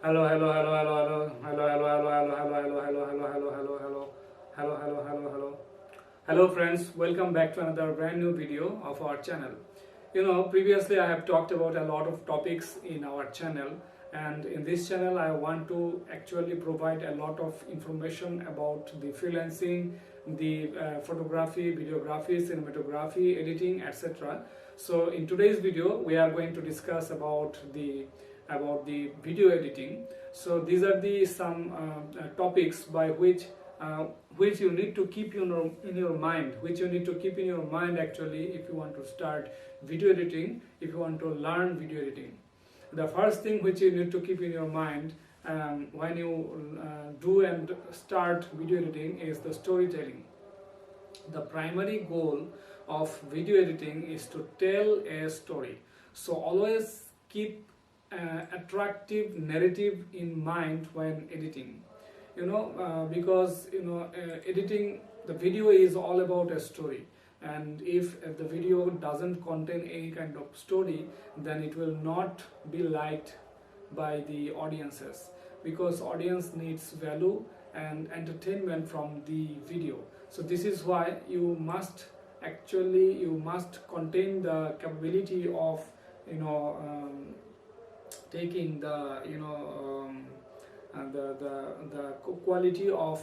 Hello, hello, hello, hello, hello, hello, hello, hello, hello, hello, hello, hello, hello, hello, hello, hello, hello, hello, hello. Hello friends, welcome back to another brand new video of our channel. Previously I have talked about a lot of topics in our channel, and in this channel I want to actually provide a lot of information about the freelancing, the photography, videography, cinematography, editing, etc. So in today's video we are going to discuss about the video editing. So these are the some topics by which you need to keep in your mind, which you need to keep in your mind actually if you want to start video editing, if you want to learn video editing. The first thing which you need to keep in your mind when you do and start video editing is the storytelling. The primary goal of video editing is to tell a story. So always keep attractive narrative in mind when editing. Because editing the video is all about a story, and if the video doesn't contain any kind of story, then it will not be liked by the audiences, because audience needs value and entertainment from the video. So this is why you must contain the capability of taking the quality of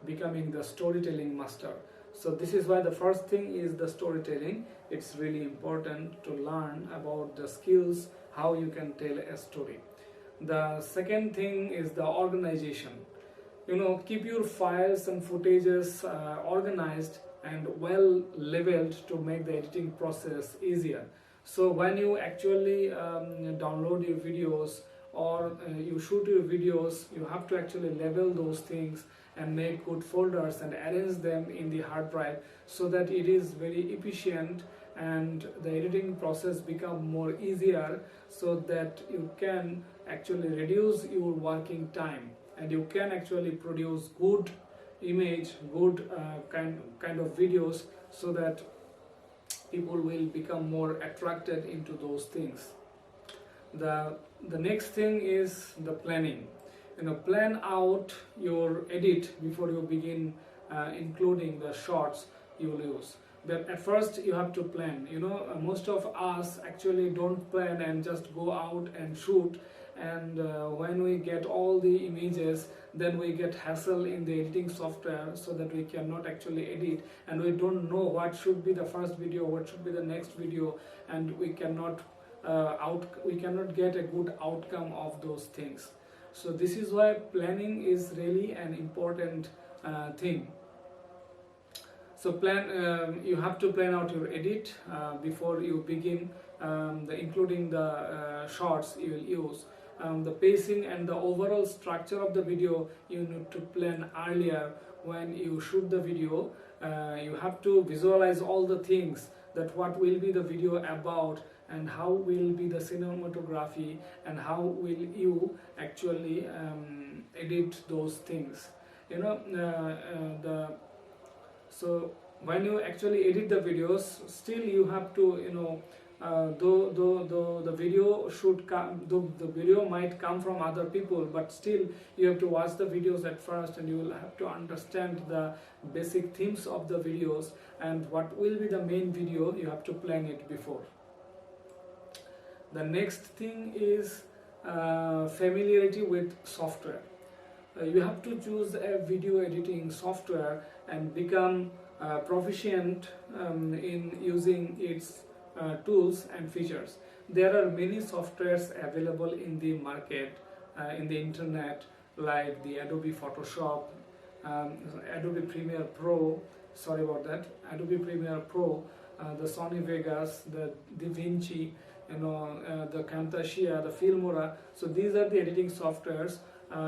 becoming the storytelling master. So this is why the first thing is the storytelling. It's really important to learn about the skills how you can tell a story. The second thing is the organization. Keep your files and footages organized and well leveled to make the editing process easier. So when you actually download your videos, or you shoot your videos, you have to actually level those things and make good folders and arrange them in the hard drive, so that it is very efficient and the editing process become more easier, so that you can actually reduce your working time and you can actually produce good image, good kind of videos, so that people will become more attracted into those things. The next thing is the planning. Plan out your edit before you begin including the shots you will use. But at first you have to plan. Most of us actually don't plan and just go out and shoot, and when we get all the images, then we get hassle in the editing software, so that we cannot actually edit, and we don't know what should be the first video, what should be the next video, and we cannot get a good outcome of those things. So this is why planning is really an important thing. So you have to plan out your edit before you begin, including the shots you will use. The pacing and the overall structure of the video you need to plan earlier. When you shoot the video, you have to visualize all the things, that what will be the video about, and how will be the cinematography, and how will you actually edit those things. So when you actually edit the videos, still you have to though the video should come, though the video might come from other people, but still you have to watch the videos at first, and you will have to understand the basic themes of the videos, and what will be the main video. You have to plan it before. The next thing is familiarity with software. You have to choose a video editing software and become proficient in using its tools and features. There are many softwares available in the market, in the internet, like the Adobe Photoshop, Adobe Premiere Pro, Adobe Premiere Pro, the Sony Vegas, the DaVinci, the Camtasia, the Filmora. So these are the editing softwares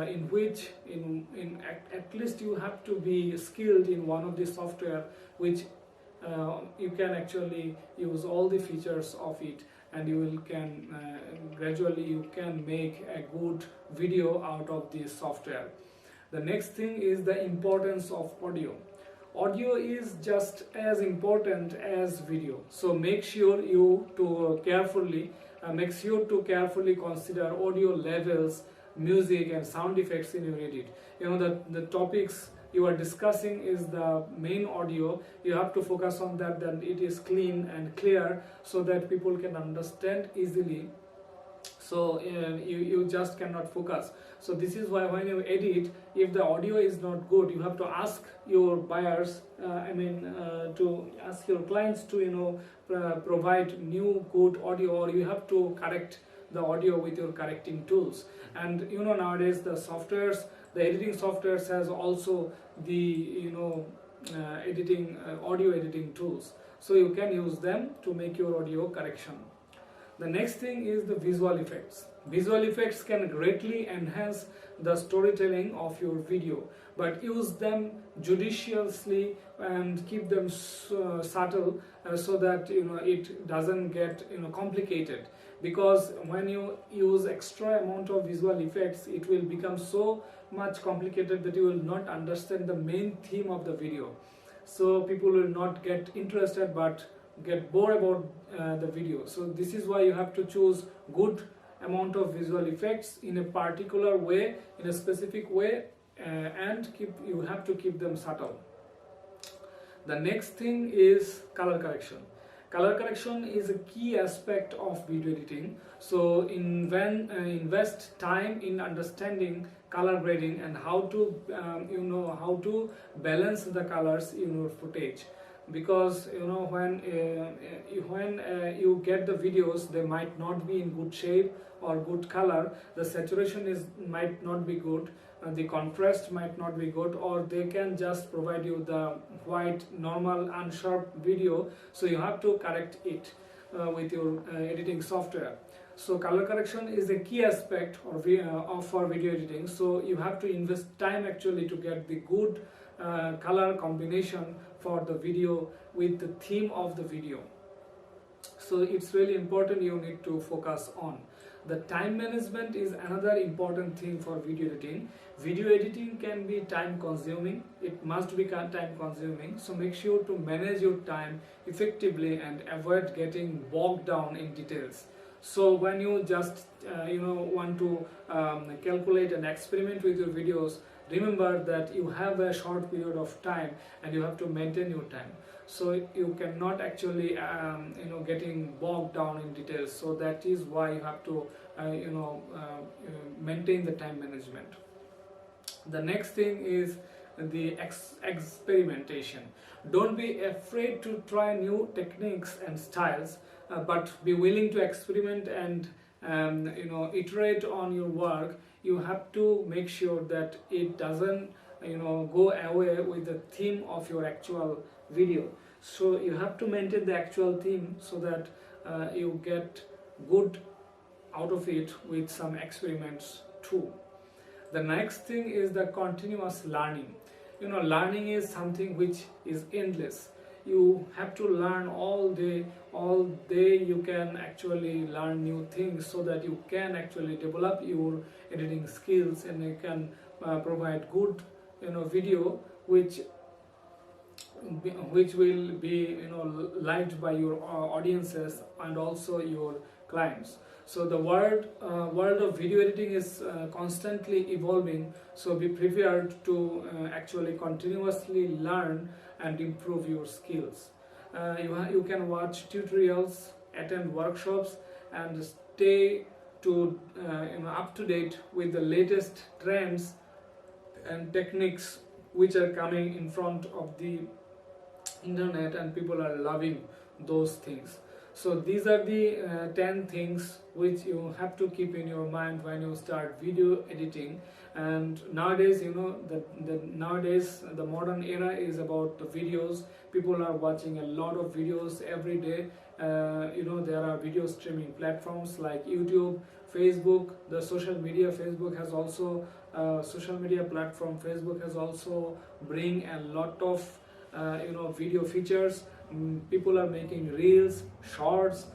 in which at least you have to be skilled in one of the software, which you can actually use all the features of it, and gradually you can make a good video out of this software. The next thing is the importance of audio. Audio is just as important as video, so make sure to carefully consider audio levels music and sound effects in your edit. You know, the topics you are discussing is the main audio. You have to focus on that it is clean and clear, so that people can understand easily. So you just cannot focus. So this is why when you edit, if the audio is not good, you have to ask your buyers, to ask your clients to, provide new good audio, or you have to correct the audio with your correcting tools. And nowadays the editing softwares has also the editing audio editing tools, so you can use them to make your audio correction. The next thing is the visual effects. Visual effects can greatly enhance the storytelling of your video, but use them judiciously and keep them subtle, so that it doesn't get complicated. Because when you use extra amount of visual effects, it will become so much complicated that you will not understand the main theme of the video. So people will not get interested but get bored about the video. So this is why you have to choose good amount of visual effects in a particular way, in a specific way, and you have to keep them subtle. The next thing is color correction. Color correction is a key aspect of video editing. So invest time in understanding color grading and how to how to balance the colors in your footage. Because when you get the videos, they might not be in good shape or good color. The saturation might not be good, the contrast might not be good, or they can just provide you the white normal unsharp video. So you have to correct it with your editing software. So color correction is a key aspect for video editing. So you have to invest time actually to get the good color combination for the video with the theme of the video. So it's really important, you need to focus on. The time management is another important thing for video editing. Video editing can be time consuming, it must be time consuming, so make sure to manage your time effectively and avoid getting bogged down in details. So when you just want to calculate and experiment with your videos, remember that you have a short period of time and you have to maintain your time. So you cannot actually getting bogged down in details. So that is why you have to maintain the time management. The next thing is the experimentation. Don't be afraid to try new techniques and styles, but be willing to experiment and iterate on your work. You have to make sure that it doesn't go away with the theme of your actual video. So you have to maintain the actual theme so that you get good out of it with some experiments too. The next thing is the continuous learning. Learning is something which is endless. You have to learn all day. You can actually learn new things so that you can actually develop your editing skills, and you can provide good video which will be liked by your audiences and also your clients. So the world of video editing is constantly evolving, so be prepared to actually continuously learn and improve your skills. You can watch tutorials, attend workshops, and stay up to date with the latest trends and techniques which are coming in front of the internet, and people are loving those things. So these are the 10 things which you have to keep in your mind when you start video editing. And nowadays, nowadays the modern era is about the videos. People are watching a lot of videos every day. There are video streaming platforms like YouTube, Facebook, the social media. Facebook has also social media platform. Facebook has also bring a lot of video features. People are making reels, shorts.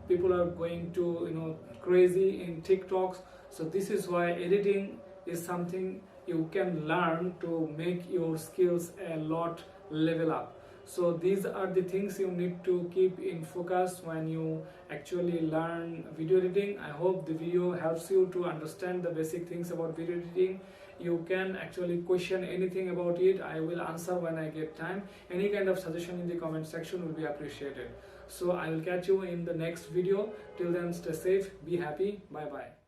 People are going to crazy in TikToks. So this is why editing is something you can learn to make your skills a lot level up. So these are the things you need to keep in focus when you actually learn video editing. I hope the video helps you to understand the basic things about video editing. You can actually question anything about it. I will answer when I get time. Any kind of suggestion in the comment section will be appreciated. So I will catch you in the next video. Till then, stay safe, be happy, bye bye.